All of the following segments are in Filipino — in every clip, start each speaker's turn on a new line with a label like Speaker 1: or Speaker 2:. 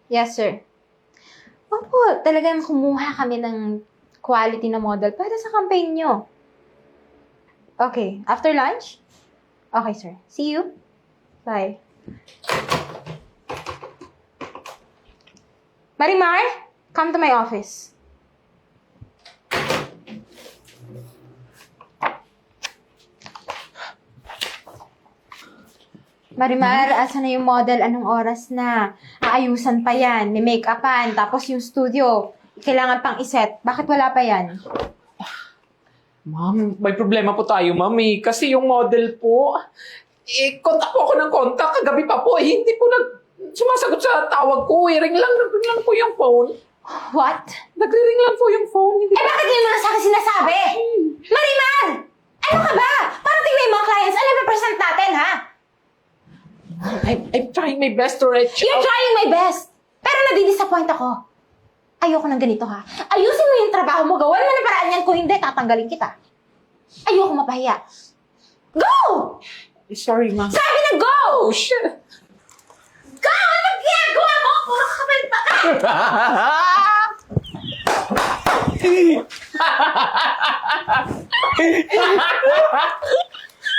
Speaker 1: Yes, sir. Opo, talagang kumuha kami ng quality na model para sa campaign nyo. Okay, after lunch? Okay, sir. See you. Bye. Marimar, come to my office. Marimar, asan na yung model? Anong oras na? Aayusan pa yan. May make-upan. Tapos yung studio, kailangan pang iset. Bakit wala pa yan?
Speaker 2: Ma'am, may problema po tayo, ma'am eh. Kasi yung model po, kontak po ako ng kontak. Kagabi pa po, hindi po sumasagot sa tawag ko. Ring lang po yung phone.
Speaker 1: What?
Speaker 2: Nagre-ring lang po yung phone. Hindi
Speaker 1: Eh, bakit yun na sa akin sinasabi? Marimar! Ano ka ba? Parang tingnan yung mga clients. Ano yung present natin, ha?
Speaker 2: I'm trying my best to reach
Speaker 1: You're
Speaker 2: out.
Speaker 1: trying my best. Pero nadidisappoint ako. Ayoko ng ganito, ha? Ayusin mo yung trabaho mo. Gawan mo ng paraan yan. Kung hindi, tatanggalin kita. Ayoko mapahiya. Go!
Speaker 2: Sorry, ma'am.
Speaker 1: Sabi na go!
Speaker 2: Oh, shit.
Speaker 1: Go! Ano ginagawa mo? Puro kapal pa ka!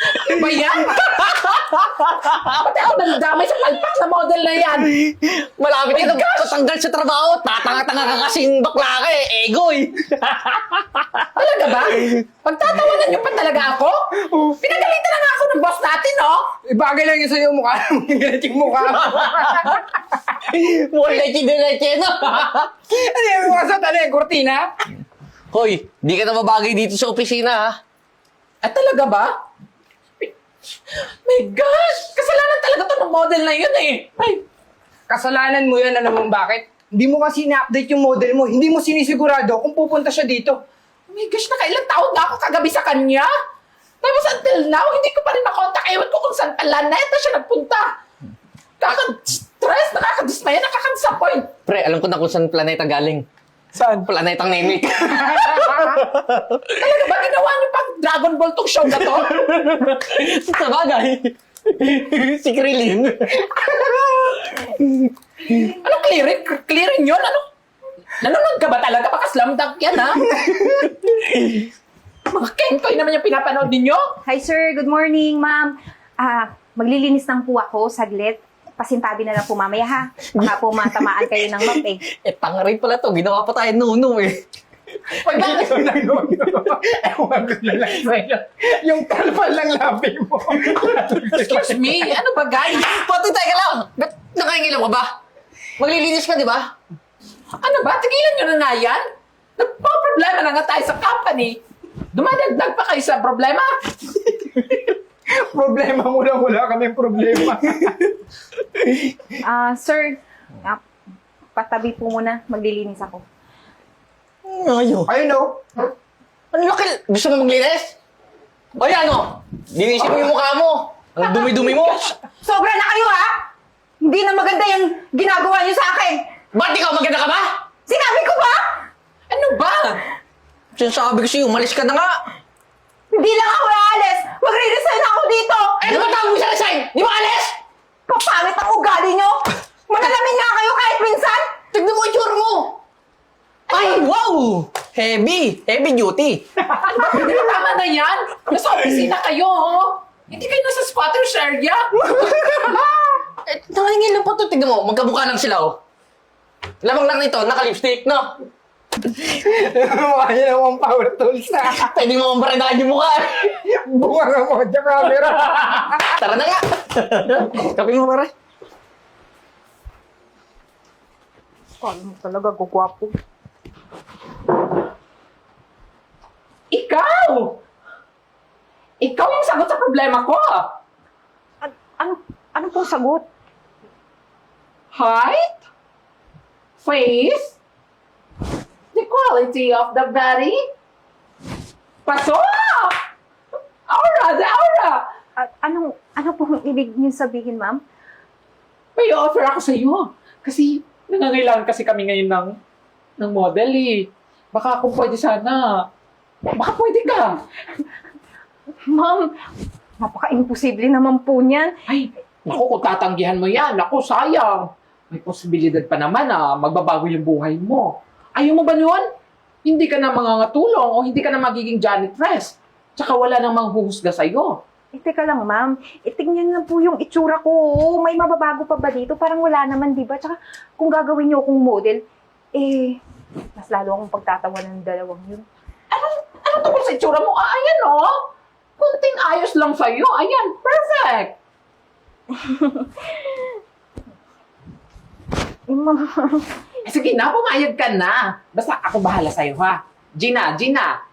Speaker 2: Ano ba yan? Pati ako nandamay sa palpak na model na yan.
Speaker 3: Malapit ka na tatanggal sa trabaho. Tatanga-tanga ka kasing bakla ka eh. Ego eh.
Speaker 2: Talaga ba? Pagtatawanan niyo pa talaga ako? Pinagalitan na nga ako ng boss natin, no?
Speaker 4: Bagay lang yun sa'yo, mukha naman galit yung mukha mo.
Speaker 3: Mukhang leche-de-leche no?
Speaker 4: Ano yung mukha sa tali, kurtina?
Speaker 3: Hoy, di ka na mabagay dito sa opisina ha.
Speaker 2: At talaga ba? My gosh! Kasalanan talaga to ng model na yun eh. Ay,
Speaker 4: Kasalanan mo yan, alam mo bakit? Hindi mo kasi na-update yung model mo. Hindi mo sinisigurado kung pupunta siya dito.
Speaker 2: oh my gosh, nakailang taon na ako kagabi sa kanya. Tapos until now, hindi ko pa rin makontak. Ewan ko kung saan planeta siya nagpunta. Nakaka-stress, nakaka-dismaya, nakaka-disappoint.
Speaker 3: Pre, alam ko na kung saan planeta galing.
Speaker 4: Saan?
Speaker 3: Planetang Namek.
Speaker 2: Talaga ba ginawa niyo pang Dragon Ball tong show na to?
Speaker 3: Sa bagay. Si Krillin.
Speaker 2: Ano clearing? Clearing yun? Ano? Nanonood ka ba talaga? Baka slam dunk yan, ha? Mga kenkoy naman yung pinapanood ninyo.
Speaker 5: Hi sir, good morning ma'am. Maglilinis lang po ako saglit. Pasintabi na lang po mamaya ha. Baka po matamaan kayo ng map eh.
Speaker 3: Eh, tanga rin pala to. Ginawa pa tayo nuno eh.
Speaker 2: Pag bakit?
Speaker 4: Ewan ko na lang sa'yo. Yung kalpal lang labi mo.
Speaker 2: Excuse me, ano ba guys?
Speaker 3: Pati tayo lang. Ba't nakahingilam ka ba? Maglilinis ka, di ba?
Speaker 2: Ano ba? Tigilan nyo na nga yan? Nagpa-problema na nga tayo sa company. Dumadagdag pa kayo sa problema.
Speaker 4: Problema mo lang, wala kaming problema.
Speaker 5: Sir, patabi po muna. Maglilinis ako.
Speaker 3: Ayo.
Speaker 4: Ayun o.
Speaker 3: Ano laki? Gusto mo maglinis? O yan o. Linisin mo yung mukha mo. Ang dumi-dumi mo.
Speaker 5: Sobra na kayo ha! Hindi na maganda yung ginagawa niyo sa akin!
Speaker 3: Ba't ikaw maganda ka ba?
Speaker 5: Sinabi ko ba?
Speaker 2: Ano ba?
Speaker 3: Sinasabi ko sa'yo, umalis ka na nga.
Speaker 5: Hindi lang ako aalis! Magre-resign ako dito!
Speaker 3: Ano ba tawag mo sa resign? Di ba alis?
Speaker 5: Papangit ang ugali niyo! Malalamin nga kayo kahit minsan!
Speaker 3: Tignan mo yung tsura mo. Ay, wow! Heavy. Heavy duty.
Speaker 2: Ano ba? Hindi na tama na yan. Nasa opisina kayo, oh. Hindi kayo nasa squatters area.
Speaker 3: Eh, nakahingin lang po to. Tignan mo, magkamukha lang sila, oh. Lamang lang nito, naka-lipstick, no?
Speaker 4: Mukha niya naman power tools na.
Speaker 3: Pwede mo mambarinahan yung mukha.
Speaker 4: Bunga nga mo dyan camera.
Speaker 3: Tara na nga. Kapi mo, pare.
Speaker 5: Ano talaga, gugwapo.
Speaker 2: Ikaw! Ikaw yung sagot sa problema ko.
Speaker 5: Ano pong sagot?
Speaker 2: Height? Face? The quality of the body? Pasok! Aura! The aura!
Speaker 5: Ano pong ibig niyo sabihin, ma'am?
Speaker 2: May offer ako sa iyo. Kasi nangangailangan kasi kami ngayon ng model eh. Baka kung pwede sana. Baka pwede ka.
Speaker 5: Ma'am, napaka-imposible naman po niyan.
Speaker 2: Ay, naku, kung tatanggihan mo yan. Naku, sayang. may posibilidad pa naman na magbabago yung buhay mo. Ayaw mo ba yun? Hindi ka na mangangatulong o hindi ka na magiging janitress. Tsaka wala nang manghuhusga sa'yo.
Speaker 5: Teka lang, ma'am. Tingnan na po yung itsura ko. May mababago pa ba dito? Parang wala naman, di ba? Tsaka kung gagawin niyo akong model, mas lalo akong pagtatawanan ng dalawang yun.
Speaker 2: Ano tungkol sa itsura mo? Ayan oh! Kunting ayos lang sa'yo. Ayan, perfect!
Speaker 5: Ma'am,
Speaker 2: Sige na, pumayag ka na. Basta ako bahala sa'yo, ha? Gina,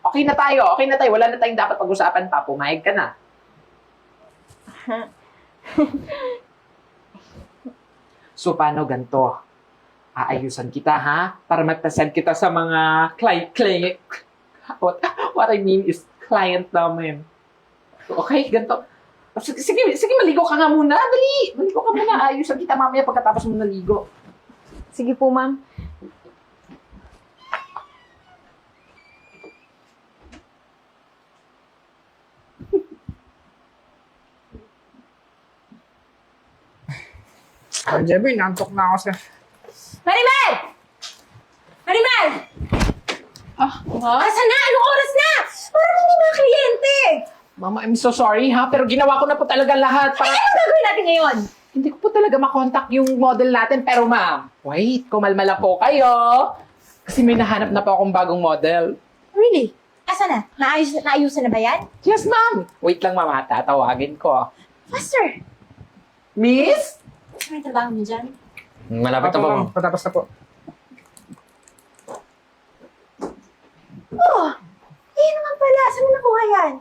Speaker 2: okay na tayo. Wala na tayong dapat pag-usapan pa. Pumayag ka na. So, paano ganito? Aayusan kita, ha? Para magpasend kita sa mga client. What I mean is client namin. Okay, ganito. Sige, maligo ka nga muna. Dali, maligo ka muna. Ayusan kita mamaya pagkatapos mo naligo.
Speaker 5: sige po, ma'am.
Speaker 4: Oh, Jeboy, nantok na ako sa...
Speaker 5: Marimar! Marimar! Asa na? Anong oras na? Parang hindi mga kliyente.
Speaker 2: Mama, I'm so sorry, ha? Pero ginawa ko na po talaga lahat para...
Speaker 5: Anong gagawin natin ngayon?
Speaker 2: Hindi ko po talaga makontak yung model natin. Pero ma'am, wait, kumalma lang po kayo. Kasi may nahanap na po akong bagong model.
Speaker 1: Really? Asa na? Naayusan na ba yan?
Speaker 2: Yes, ma'am. Wait lang, mama. Tatawagin ko.
Speaker 1: Faster!
Speaker 2: Miss?
Speaker 1: May trabaho mo dyan?
Speaker 3: Malapit na
Speaker 4: Opo,
Speaker 3: po.
Speaker 4: ma'am. Patapos na po.
Speaker 1: Oh! Ayun naman pala. Saan mo nakuha yan?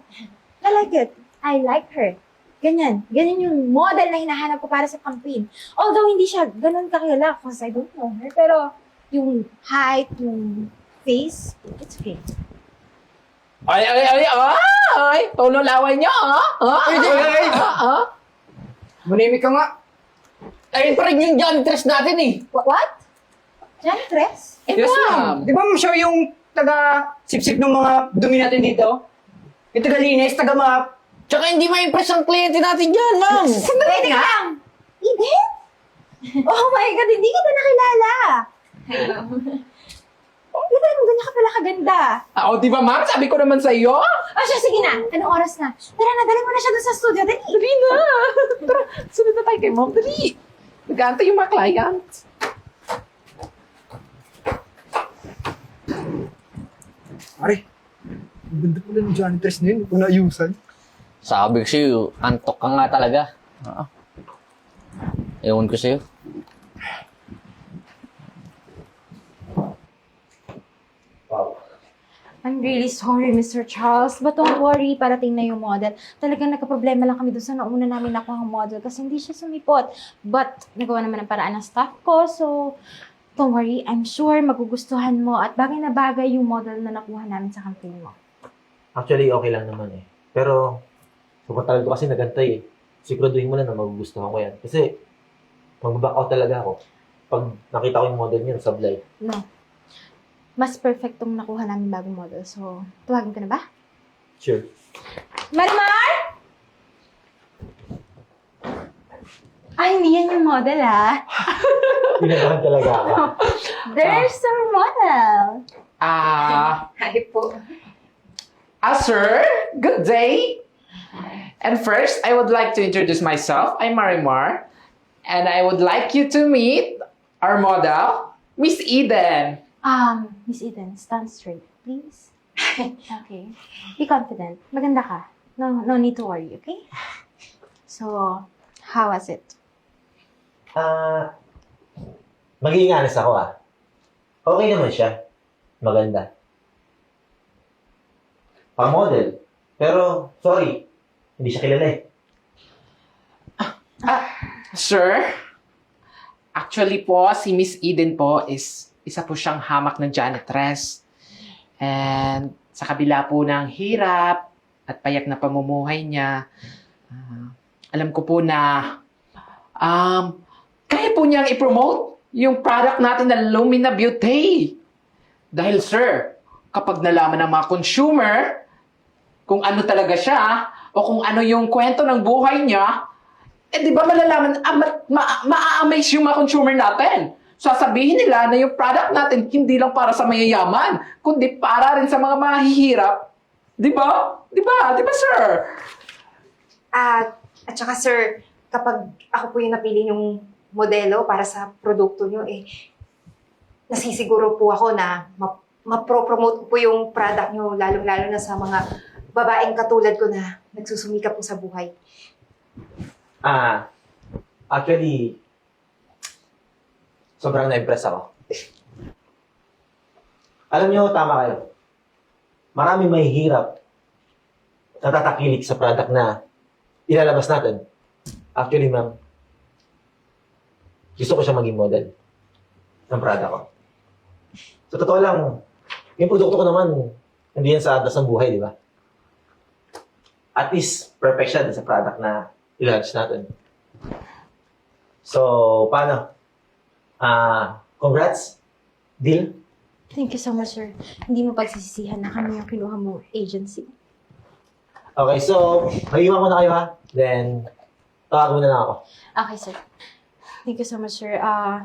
Speaker 1: I like it. I like her. Ganyan. Ganyan yung model na hinahanap ko para sa campaign. Although hindi siya ganun kakilala because I don't know her. Pero yung height, yung face, it's okay.
Speaker 2: Ay! Tono laway niyo, ah?
Speaker 4: Manimik ka nga.
Speaker 3: Ayun pa rin yung janitress natin eh.
Speaker 1: What? Janitress?
Speaker 2: Yes, ma'am.
Speaker 4: Di ba siya yung taga-sipsip ng mga dumi natin dito? Yung taga-linis, taga-map.
Speaker 3: Tsaka hindi ma-impress ang kliyente natin dyan, ma'am.
Speaker 1: Pwede nga. Eden? Oh my God, hindi kita nakilala. Hello. Eden, ganyan ka pala kaganda.
Speaker 2: Di ba, ma'am? Sabi ko naman sa'yo.
Speaker 1: Siya, sige na. Anong oras na? Tara na, dali mo na siya doon sa studio. Dali.
Speaker 2: Dali na. Tara, sunod na tayo kay ma'am. Dali. Nag-aantay yung mga clients.
Speaker 4: Pare, ang ganda pala ng janitress na yun. Kung naayusan.
Speaker 3: Sabi ko sa'yo, antok ka nga talaga. Ewan ko sa'yo.
Speaker 1: I'm really sorry, Mr. Charles. But don't worry, parating na yung model. Talagang nagka-problema lang kami doon sa nauna namin nakuha ang model kasi hindi siya sumipot. But nagawa naman ang paraan ng staff ko, so don't worry. I'm sure magugustuhan mo at bagay na bagay yung model na nakuha namin sa campaign mo.
Speaker 6: Actually, okay lang naman eh. Pero, sobrang tagal ko kasi nagantay eh. Siguraduhin mo na magugustuhan ko yan. Kasi, mag-back out talaga ako. Pag nakita ko yung model niya, sablay.
Speaker 1: No. Mas perfectong nakuha namin bagong model. So, tuwagin ko na ba?
Speaker 6: Sure.
Speaker 1: Marimar! Ay, hindi yan yung model, ha?
Speaker 6: Pinagahan talaga ako.
Speaker 1: There's our model.
Speaker 5: Hi po.
Speaker 2: Sir, good day. And first, I would like to introduce myself. I'm Marimar. And I would like you to meet our model, Miss Eden.
Speaker 1: Miss Eden, stand straight, please. Okay. Be confident. Maganda ka. No need to worry, okay? So, how was it?
Speaker 6: Magiging honest ako Okay naman siya. Maganda. Pang-model. Pero, sorry. Hindi siya kilala eh.
Speaker 2: Sir, actually po, si Miss Eden po is isa po siyang hamak ng janitress. And sa kabila po ng hirap at payak na pamumuhay niya, alam ko po na kaya po niyang i-promote yung product natin na Lumina Beauty. Dahil sir, kapag nalaman ng mga consumer kung ano talaga siya o kung ano yung kwento ng buhay niya, Eh, di ba malalaman, ma-amaze yung mga consumer natin. Sasabihin nila na yung product natin hindi lang para sa mayayaman, kundi para rin sa mga mahihirap. Di ba? Di ba? Di ba, sir?
Speaker 5: At saka sir, kapag ako po yung napili yung modelo para sa produkto nyo, nasisiguro po ako na ma-promote ko po yung product nyo, lalong-lalo na sa mga babaeng katulad ko na nagsusumikap po sa buhay.
Speaker 6: Actually, sobrang na-impress ako. Alam niyo, tama kayo. Maraming mahihirap na tatakilik sa product na ilalabas natin. Actually, ma'am, gusto ko siya maging model ng product ko. Sa totoo lang, yung produkto ko naman, hindi yan sa atas ng buhay, di ba? At least, perfect siya sa product na i-launch natin. So, paano? Congrats? Deal?
Speaker 1: Thank you so much, sir. Hindi mo pagsisisihan na kami yung kinuha mo agency.
Speaker 6: Okay, so, mag-iwan ko na kayo ha. Then, tawagin mo na lang ako.
Speaker 1: Okay, sir. Thank you so much, sir.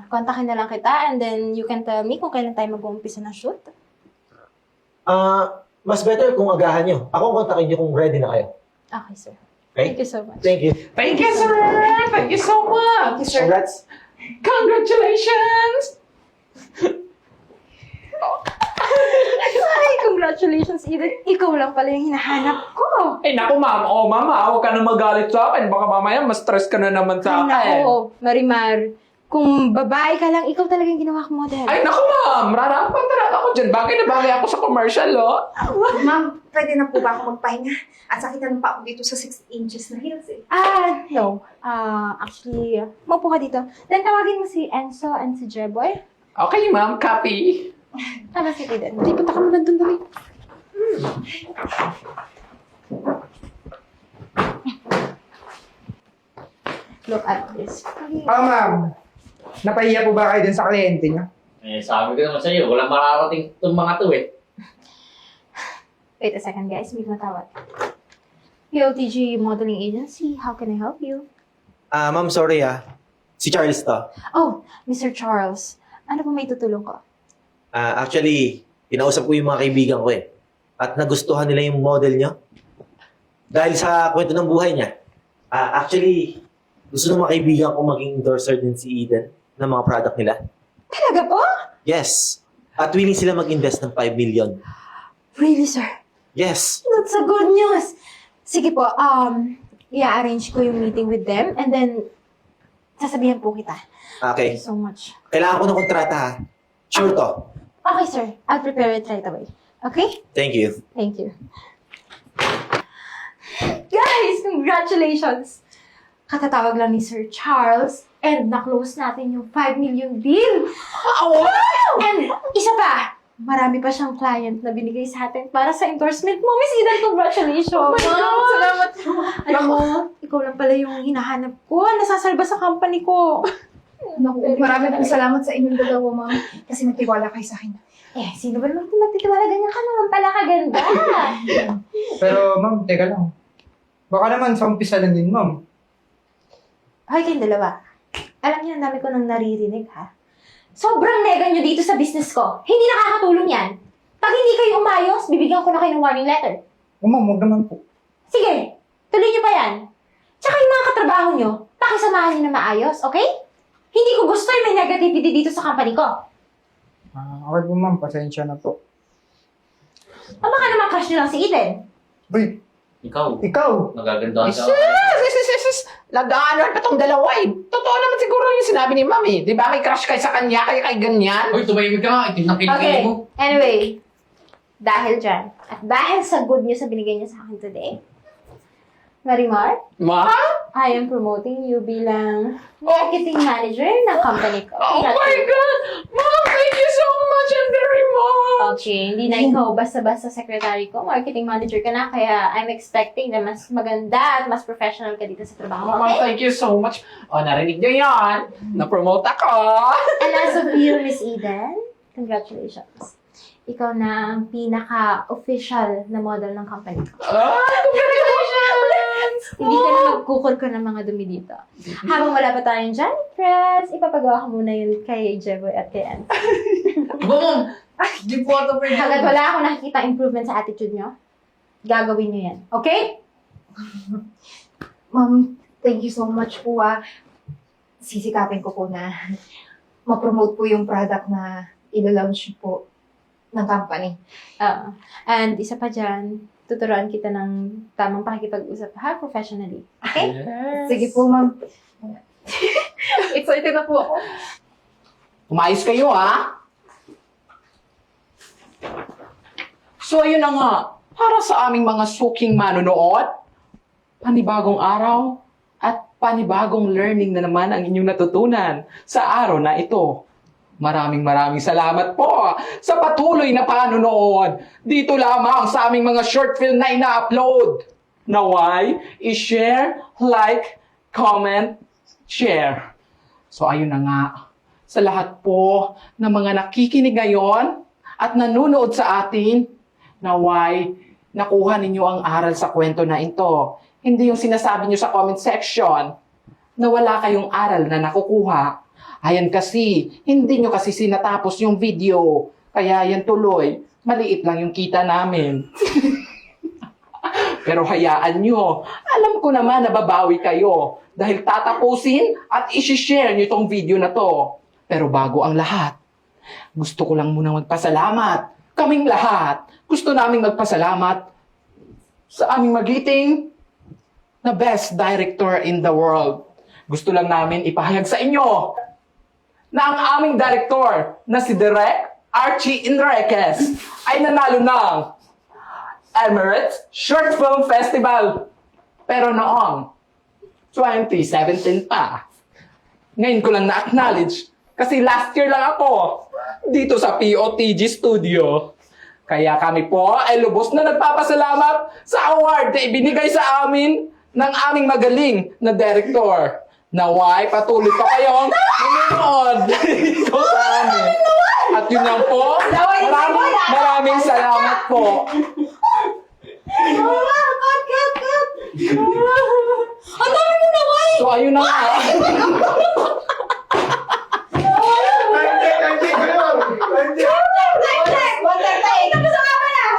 Speaker 1: Kontakin na lang kita and then you can tell me kung kailan tayo mag-uumpisa ng shoot.
Speaker 6: Mas better kung agahan nyo. Ako ang kontakin nyo kung ready na kayo.
Speaker 1: Okay, sir.
Speaker 6: Okay?
Speaker 1: Thank you so much.
Speaker 6: Thank you.
Speaker 2: Thank you, sir! Thank you so much!
Speaker 6: Congrats!
Speaker 2: Congratulations!
Speaker 1: Ay, congratulations, Eden. Ikaw lang pala yung hinahanap ko.
Speaker 2: Ay, naku, ma'am. Oh, mama, huwag ka na magalit sa akin. Baka mamaya, mas-stress ka na naman sa akin.
Speaker 1: Naku, Marimar. Kung babae ka lang, ikaw talagang ginawa kong model.
Speaker 2: Ay, naku, ma'am. Rarapan talaga ako dyan. Bagay na bagay ako sa commercial, oh.
Speaker 5: Ma'am, pwede na po ba ako magpahinga? At sakitan pa ako dito sa 6 inches na heels
Speaker 1: No. Actually, maupo ka dito. Then tawagin mo si Enzo and si Jeboy.
Speaker 2: Okay, ma'am. Copy.
Speaker 1: Tama si Eden.
Speaker 2: Di, punta ka muna dun, dali.
Speaker 1: Look at this.
Speaker 4: Ma'am. Napahiya po ba kayo dun sa kliyente niyo?
Speaker 3: Sabi ko naman sa'yo, walang mararating itong mga to
Speaker 1: Wait a second, guys. May tumatawag. POTG Modeling Agency, how can I help you?
Speaker 6: Ma'am, sorry Si Charles to.
Speaker 1: Oh, Mr. Charles. Ano po may tutulong ko?
Speaker 6: Actually, pinausap ko yung mga kaibigan ko At nagustuhan nila yung model niyo. Dahil sa kwento ng buhay niya. Actually, gusto ng mga kaibigan ko maging endorser din si Eden ng mga product nila.
Speaker 1: Talaga po?
Speaker 6: Yes. At willing sila mag-invest ng 5 million.
Speaker 1: Really, sir?
Speaker 6: Yes.
Speaker 1: That's a good news. Sige po, i-arrange ko yung meeting with them and then sasabihan po kita.
Speaker 6: Okay.
Speaker 1: Thank you so much.
Speaker 6: Kailangan ko ng kontrata ha. Sure to.
Speaker 1: Okay, sir. I'll prepare it right away. Okay?
Speaker 6: Thank you.
Speaker 1: Thank you. Guys, congratulations! Katatawag lang ni Sir Charles and na-close natin yung 5 million deal.
Speaker 2: Wow!
Speaker 1: And isa pa, marami pa siyang client na binigay sa atin para sa endorsement mo. Miss Eden, congratulations!
Speaker 2: Oh my God!
Speaker 1: Salamat! Alam mo, ikaw lang pala yung hinahanap ko. Nasasalba sa company ko.
Speaker 5: Naku, marami po salamat sa inyong dalawa, ma'am. Kasi nagtiwala kayo sa akin.
Speaker 1: Sino ba naman magtitiwala ganyan ka naman pala kaganda?
Speaker 4: Pero ma'am, teka lang. Baka naman sa umpisa lang din, ma'am.
Speaker 1: Hoy, kayong dalawa. Alam niyo, ang dami ko nang naririnig, ha? Sobrang nega niyo dito sa business ko. Hindi nakakatulong yan. Pag hindi kayo umayos, bibigyan ko na kayo ng warning letter.
Speaker 4: Ma'am, huwag naman po.
Speaker 1: Sige, tuloy niyo pa yan. Tsaka yung mga katrabaho niyo, pakisamahan niyo na maayos, okay? Hindi ko gusto yung may negativity dito sa company ko.
Speaker 4: Okay po, ma'am. Pasensya na po.
Speaker 1: O baka naman crush niyo lang si Eden.
Speaker 4: Uy,
Speaker 3: Ikaw,
Speaker 4: ikaw.
Speaker 3: nagagandahan ka.
Speaker 2: Sis. Nag-aanuan pa tong dalawa Totoo naman siguro yung sinabi ni mami. Di ba may crush kayo sa kanya, kay ganyan?
Speaker 3: Uy, tumahimik ka nga. Itim ng
Speaker 1: Okay,
Speaker 3: kilikili mo.
Speaker 1: anyway. Dahil dyan, at dahil sa good news na binigay niyo sa akin today, Marimar,
Speaker 2: Ma?
Speaker 1: I am promoting you bilang marketing manager ng company ko.
Speaker 2: Oh my God! Mom, thank you so much and very much!
Speaker 1: Okay, hindi na ikaw basta-basta secretary ko. Marketing manager ka na, kaya I'm expecting na mas maganda at mas professional ka dito sa trabaho mo,
Speaker 2: Mom,
Speaker 1: okay?
Speaker 2: thank you so much. O, narinig niyo yan. Na-promote ako.
Speaker 1: And as of you, Miss Eden, congratulations. Ikaw na ang pinaka-official na model ng company ko.
Speaker 2: Congratulations!
Speaker 1: Hindi ka na magkukul ka ng mga dumi dito. Habang wala pa tayong janitress, ipapagawa ko muna yun kay Jeboy at kay Ann.
Speaker 3: Mom! Di po ito pwede.
Speaker 1: Hanggat wala akong nakikita improvement sa attitude nyo, gagawin nyo yan. Okay?
Speaker 5: Ma'am, thank you so much po Sisikapin ko po na ma-promote po yung product na ilo-launch po ng company.
Speaker 1: And isa pa dyan, tuturuan kita ng tamang pakikipag-usap ha, professionally. Okay?
Speaker 5: Sige po, ma'am. Excited na po ako.
Speaker 2: Umayos kayo, ha? So, ayun na nga. Para sa aming mga suking manonood, panibagong araw at panibagong learning na naman ang inyong natutunan sa araw na ito. Maraming salamat po sa patuloy na panonood dito lamang sa aming mga short film na ina-upload. Naway, i-share, like, comment, share. So ayun na nga, sa lahat po ng mga nakikinig ngayon at nanonood sa atin, naway, nakuha ninyo ang aral sa kwento na ito. Hindi yung sinasabi nyo sa comment section na wala kayong aral na nakukuha. Ayan kasi, hindi nyo kasi sinatapos yung video. Kaya yan tuloy, maliit lang yung kita namin. Pero hayaan nyo, alam ko naman na babawi kayo dahil tatapusin at isi-share nyo itong video na to. Pero bago ang lahat, gusto ko lang munang magpasalamat. Kaming lahat, gusto naming magpasalamat sa aming magiting na best director in the world. Gusto lang namin ipahayag sa inyo na ang aming director na si Direk Archie Enriquez ay nanalo ng Emirates Short Film Festival. Pero noong 2017 pa. Ngayon ko lang na-acknowledge kasi last year lang ako dito sa POTG Studio. Kaya kami po ay lubos na nagpapasalamat sa award na ibinigay sa amin ng aming magaling na director. Naway, patuloy pa kayong manonood dito sa amin. At yun lang po. Maraming salamat po.
Speaker 1: Ang dami mo naway!
Speaker 2: So, ayun na nga.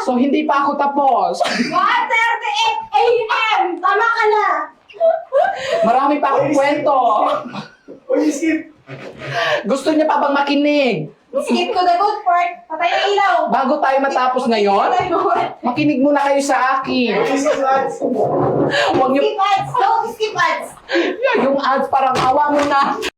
Speaker 2: So, hindi pa ako tapos.
Speaker 1: 1:38 a.m. Tama ka na!
Speaker 2: Marami pa akong kwento. Gusto niya pa bang makinig?
Speaker 1: Skip to the good part. Patay ang ilaw.
Speaker 2: Bago tayo matapos ngayon, makinig muna kayo sa akin. Huwag niyo,
Speaker 1: Skip ads. Don't skip ads.
Speaker 2: yung ads parang awa mo na.